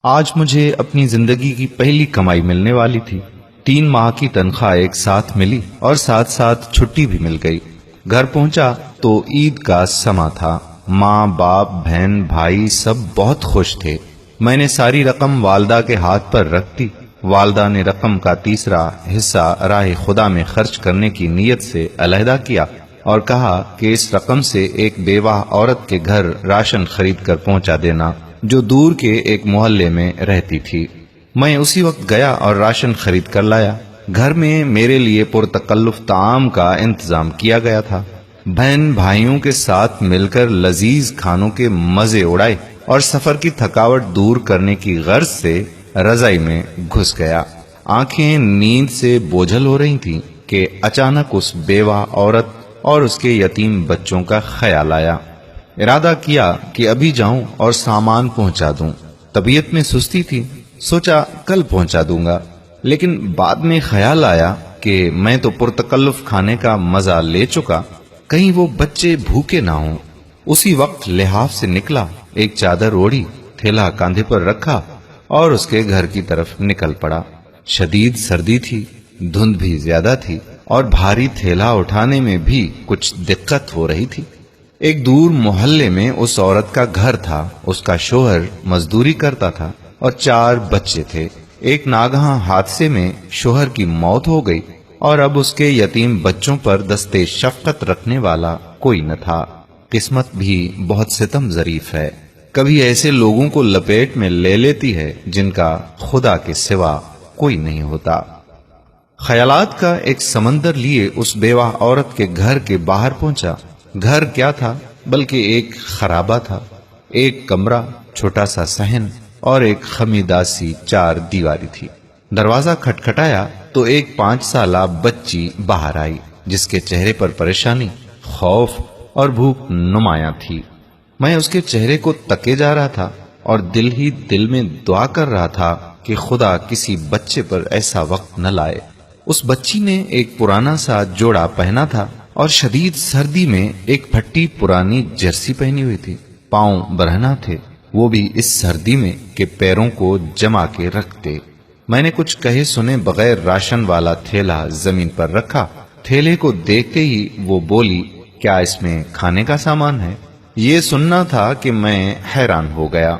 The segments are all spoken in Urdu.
آج مجھے اپنی زندگی کی پہلی کمائی ملنے والی تھی۔ 3 ماہ کی تنخواہ ایک ساتھ ملی اور ساتھ ساتھ چھٹی بھی مل گئی۔ گھر پہنچا تو عید کا سما تھا۔ ماں باپ بہن بھائی سب بہت خوش تھے۔ میں نے ساری رقم والدہ کے ہاتھ پر رکھ دی۔ والدہ نے رقم کا تیسرا حصہ راہ خدا میں خرچ کرنے کی نیت سے علیحدہ کیا اور کہا کہ اس رقم سے ایک بیوہ عورت کے گھر راشن خرید کر پہنچا دینا جو دور کے ایک محلے میں رہتی تھی۔ میں اسی وقت گیا اور راشن خرید کر لایا۔ گھر میں میرے لیے پرتکلف طعام کا انتظام کیا گیا تھا۔ بہن بھائیوں کے ساتھ مل کر لذیذ کھانوں کے مزے اڑائے اور سفر کی تھکاوٹ دور کرنے کی غرض سے رضائی میں گھس گیا۔ آنکھیں نیند سے بوجھل ہو رہی تھیں کہ اچانک اس بیوہ عورت اور اس کے یتیم بچوں کا خیال آیا۔ ارادہ کیا کہ ابھی جاؤں اور سامان پہنچا دوں۔ طبیعت میں سستی تھی، سوچا کل پہنچا دوں گا، لیکن بعد میں خیال آیا کہ میں تو پرتکلف کھانے کا مزہ لے چکا، کہیں وہ بچے بھوکے نہ ہوں۔ اسی وقت لحاف سے نکلا، ایک چادر اوڑھی، تھیلا کاندھے پر رکھا اور اس کے گھر کی طرف نکل پڑا۔ شدید سردی تھی، دھند بھی زیادہ تھی اور بھاری تھیلا اٹھانے میں بھی کچھ دقت ہو رہی تھی۔ ایک دور محلے میں اس عورت کا گھر تھا۔ اس کا شوہر مزدوری کرتا تھا اور 4 بچے تھے۔ ایک ناگہاں حادثے میں شوہر کی موت ہو گئی اور اب اس کے یتیم بچوں پر دستے شفقت رکھنے والا کوئی نہ تھا۔ قسمت بھی بہت ستم ظریف ہے، کبھی ایسے لوگوں کو لپیٹ میں لے لیتی ہے جن کا خدا کے سوا کوئی نہیں ہوتا۔ خیالات کا ایک سمندر لیے اس بیوہ عورت کے گھر کے باہر پہنچا۔ گھر کیا تھا بلکہ ایک خرابہ تھا۔ ایک کمرہ، چھوٹا سا صحن اور ایک خمیداسی 4 دیواری تھی۔ دروازہ کھٹکھٹایا تو ایک 5 سالہ بچی باہر آئی جس کے چہرے پر پریشانی، خوف اور بھوک نمایاں تھی۔ میں اس کے چہرے کو تکے جا رہا تھا اور دل ہی دل میں دعا کر رہا تھا کہ خدا کسی بچے پر ایسا وقت نہ لائے۔ اس بچی نے ایک پرانا سا جوڑا پہنا تھا اور شدید سردی میں ایک پھٹی پرانی جرسی پہنی ہوئی تھی۔ پاؤں برہنہ تھے، وہ بھی اس سردی میں کہ پیروں کو جما کے رکھتے۔ میں نے کچھ کہے سنے بغیر راشن والا تھیلا زمین پر رکھا۔ تھیلے کو دیکھتے ہی وہ بولی، کیا اس میں کھانے کا سامان ہے؟ یہ سننا تھا کہ میں حیران ہو گیا۔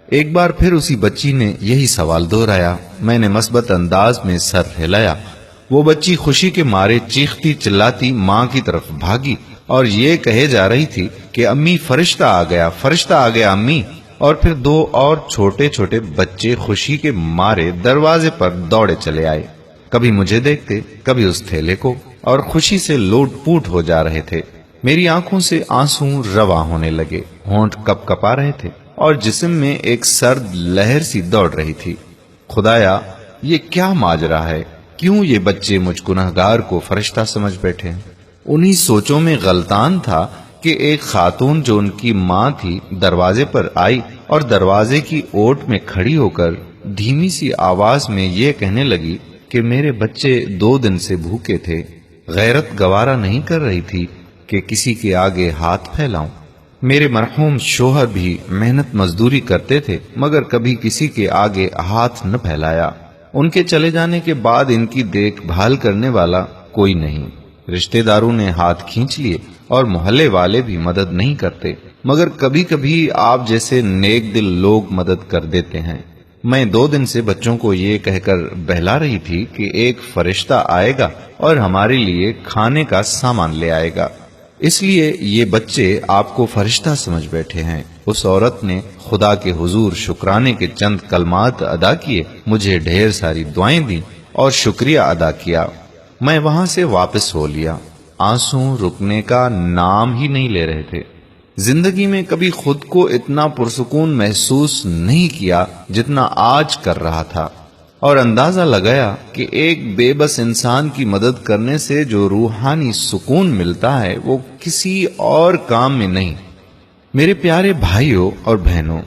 ایک بار پھر اسی بچی نے یہی سوال دہرایا۔ میں نے مثبت انداز میں سر ہلایا۔ وہ بچی خوشی کے مارے چیختی چلاتی ماں کی طرف بھاگی اور یہ کہے جا رہی تھی کہ امی فرشتہ آ گیا، فرشتہ آ گیا امی۔ اور پھر 2 اور چھوٹے چھوٹے بچے خوشی کے مارے دروازے پر دوڑے چلے آئے، کبھی مجھے دیکھتے کبھی اس تھیلے کو، اور خوشی سے لوٹ پوٹ ہو جا رہے تھے۔ میری آنکھوں سے آنسو رواں ہونے لگے، ہونٹ کپ کپا رہے تھے اور جسم میں ایک سرد لہر سی دوڑ رہی تھی۔ خدایا، یہ کیا ماجرا ہے؟ کیوں یہ بچے مجھ گنہگار کو فرشتہ سمجھ بیٹھے ہیں؟ انہی سوچوں میں غلطان تھا کہ ایک خاتون جو ان کی ماں تھی دروازے پر آئی اور دروازے کی اوٹ میں کھڑی ہو کر دھیمی سی آواز میں یہ کہنے لگی کہ میرے بچے 2 دن سے بھوکے تھے۔ غیرت گوارا نہیں کر رہی تھی کہ کسی کے آگے ہاتھ پھیلاؤں۔ میرے مرحوم شوہر بھی محنت مزدوری کرتے تھے مگر کبھی کسی کے آگے ہاتھ نہ پھیلایا۔ ان کے چلے جانے کے بعد ان کی دیکھ بھال کرنے والا کوئی نہیں۔ رشتہ داروں نے ہاتھ کھینچ لیے اور محلے والے بھی مدد نہیں کرتے، مگر کبھی کبھی آپ جیسے نیک دل لوگ مدد کر دیتے ہیں۔ میں 2 دن سے بچوں کو یہ کہہ کر بہلا رہی تھی کہ ایک فرشتہ آئے گا اور ہمارے لیے کھانے کا سامان لے آئے گا، اس لیے یہ بچے آپ کو فرشتہ سمجھ بیٹھے ہیں۔ اس عورت نے خدا کے حضور شکرانے کے چند کلمات ادا کیے، مجھے ڈھیر ساری دعائیں دیں اور شکریہ ادا کیا۔ میں وہاں سے واپس ہو لیا۔ آنسو رکنے کا نام ہی نہیں لے رہے تھے۔ زندگی میں کبھی خود کو اتنا پرسکون محسوس نہیں کیا جتنا آج کر رہا تھا، اور اندازہ لگایا کہ ایک بے بس انسان کی مدد کرنے سے جو روحانی سکون ملتا ہے وہ کسی اور کام میں نہیں۔ میرے پیارے بھائیوں اور بہنوں،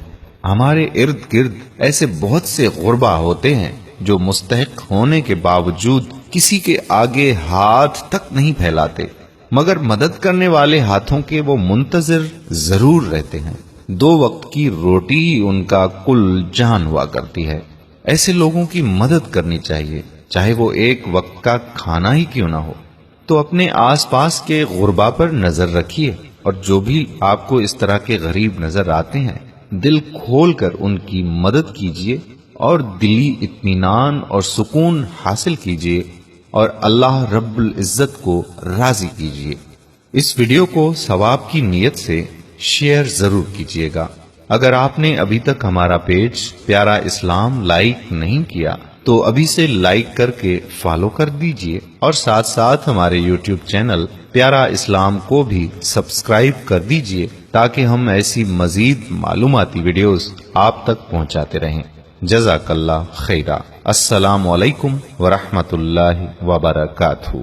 ہمارے ارد گرد ایسے بہت سے غربا ہوتے ہیں جو مستحق ہونے کے باوجود کسی کے آگے ہاتھ تک نہیں پھیلاتے، مگر مدد کرنے والے ہاتھوں کے وہ منتظر ضرور رہتے ہیں۔ 2 وقت کی روٹی ہی ان کا کل جان ہوا کرتی ہے۔ ایسے لوگوں کی مدد کرنی چاہیے، چاہے وہ 1 وقت کا کھانا ہی کیوں نہ ہو۔ تو اپنے آس پاس کے غربا پر نظر رکھیے، اور جو بھی آپ کو اس طرح کے غریب نظر آتے ہیں دل کھول کر ان کی مدد کیجیے اور دلی اطمینان اور سکون حاصل کیجیے اور اللہ رب العزت کو راضی کیجیے۔ اس ویڈیو کو ثواب کی نیت سے شیئر ضرور کیجیے گا۔ اگر آپ نے ابھی تک ہمارا پیج پیارا اسلام لائک نہیں کیا تو ابھی سے لائک کر کے فالو کر دیجیے، اور ساتھ ساتھ ہمارے یوٹیوب چینل پیارا اسلام کو بھی سبسکرائب کر دیجیے تاکہ ہم ایسی مزید معلوماتی ویڈیوز آپ تک پہنچاتے رہیں۔ جزاک اللہ خیرہ۔ السلام علیکم ورحمۃ اللہ وبرکاتہ۔